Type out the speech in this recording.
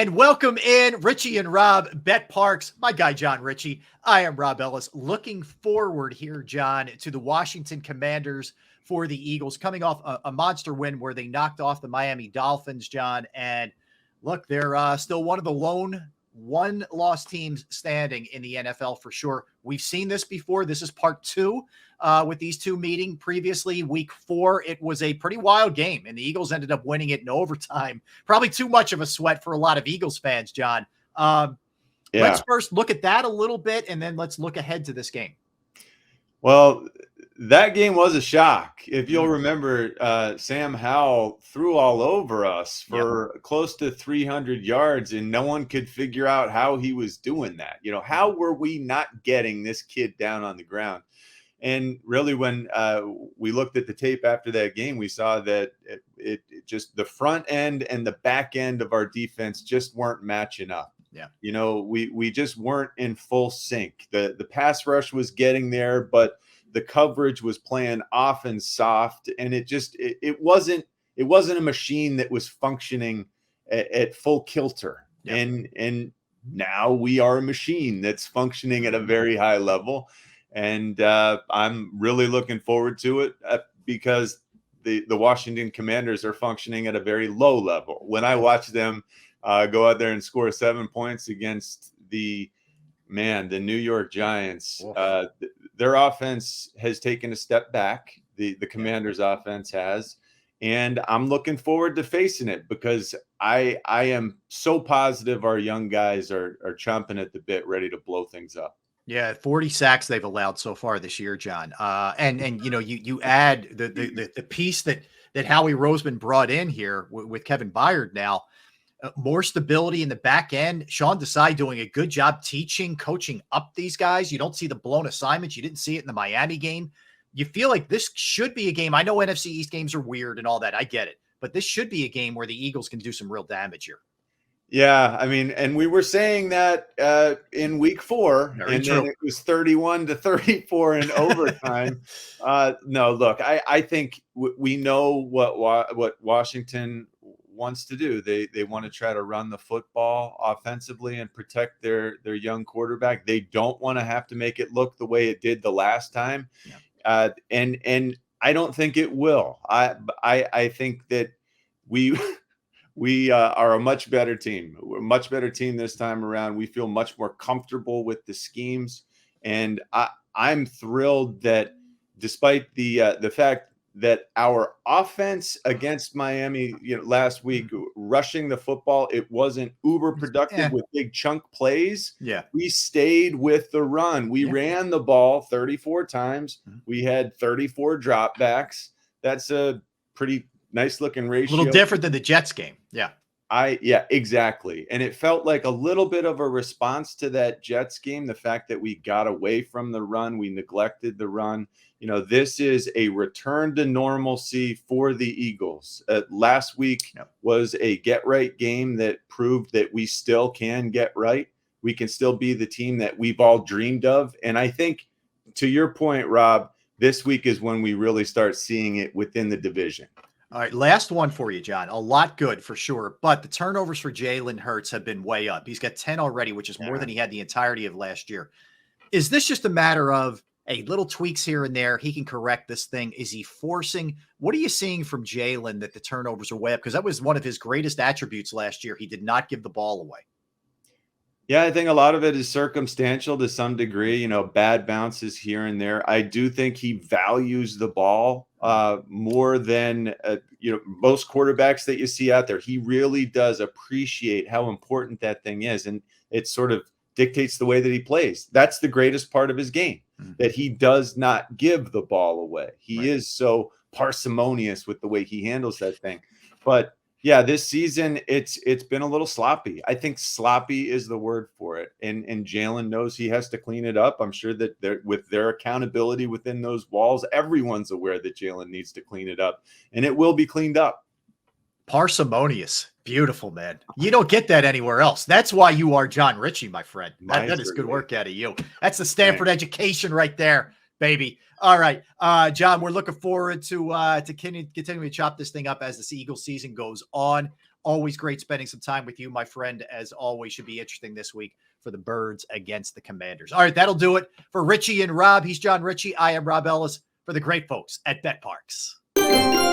And welcome in Ritchie and Rob, betPARX, my guy, Jon Ritchie. I am Rob Ellis. Looking forward here, John, to the Washington Commanders for the Eagles, coming off a monster win where they knocked off the Miami Dolphins, John. And look, they're still one of the lone one-loss teams standing in the NFL for sure. We've seen this before. This is part two with these two meeting. Previously, week 4, it was a pretty wild game, and the Eagles ended up winning it in overtime. Probably too much of a sweat for a lot of Eagles fans, John. Let's first look at that a little bit, and then let's look ahead to this game. Well, that game was a shock. If you'll remember, Sam Howell threw all over us for close to 300 yards, and no one could figure out how he was doing that. You know, how were we not getting this kid down on the ground? And really, when we looked at the tape after that game, we saw that it just the front end and the back end of our defense just weren't matching up. Yeah. You know, we just weren't in full sync. The pass rush was getting there, but the coverage was playing off and soft, and it wasn't a machine that was functioning at full kilter. Yeah. And now we are a machine that's functioning at a very high level. And I'm really looking forward to it because the Washington Commanders are functioning at a very low level. When I watch them go out there and score 7 points against the New York Giants, their offense has taken a step back. The Commanders' offense has, and I'm looking forward to facing it because I am so positive our young guys are chomping at the bit, ready to blow things up. Yeah, 40 sacks they've allowed so far this year, John. And you know, you add the piece that Howie Roseman brought in here with Kevin Byard now. More stability in the back end. Sean Desai doing a good job teaching, coaching up these guys. You don't see the blown assignments. You didn't see it in the Miami game. You feel like this should be a game. I know NFC East games are weird and all that. I get it. But this should be a game where the Eagles can do some real damage here. Yeah, I mean, and we were saying that in week 4, then it was 31-34 in overtime. No, look, I think we know what Washington wants to do. They want to try to run the football offensively and protect their young quarterback. They don't want to have to make it look the way it did the last time. Yeah. And I don't think it will. I think that we are a much better team. We're a much better team this time around. We feel much more comfortable with the schemes, and I'm thrilled that despite the fact that our offense against Miami, last week, rushing the football, it wasn't uber productive with big chunk plays. Yeah. We stayed with the run. We ran the ball 34 times. We had 34 dropbacks. That's a pretty nice looking ratio. A little different than the Jets game. Yeah. Yeah, exactly. And it felt like a little bit of a response to that Jets game. The fact that we got away from the run, we neglected the run. This is a return to normalcy for the Eagles. Last week was a get right game that proved that we still can get right. We can still be the team that we've all dreamed of. And I think, to your point, Rob, this week is when we really start seeing it within the division. All right, last one for you, John. A lot good for sure, but the turnovers for Jalen Hurts have been way up. He's got 10 already, which is more than he had the entirety of last year. Is this just a matter of little tweaks here and there? He can correct this thing. Is he forcing? What are you seeing from Jalen that the turnovers are way up? Because that was one of his greatest attributes last year. He did not give the ball away. Yeah, I think a lot of it is circumstantial to some degree, bad bounces here and there. I do think he values the ball more than, most quarterbacks that you see out there. He really does appreciate how important that thing is. And it sort of dictates the way that he plays. That's the greatest part of his game, that he does not give the ball away. He is so parsimonious with the way he handles that thing. But yeah, this season it's been a little sloppy. I think sloppy is the word for it. And Jalen knows he has to clean it up. I'm sure that with their accountability within those walls, everyone's aware that Jalen needs to clean it up, and it will be cleaned up. Parsimonious. Beautiful, man. You don't get that anywhere else. That's why you are Jon Ritchie, my friend. That is good work out of you. That's the Stanford education right there, baby. All right, John, we're looking forward to continuing to chop this thing up as the Eagles season goes on. Always great spending some time with you, my friend. As always, should be interesting this week for the Birds against the Commanders. All right, that'll do it for Ritchie and Rob. He's John Ritchie. I am Rob Ellis, for the great folks at betPARX.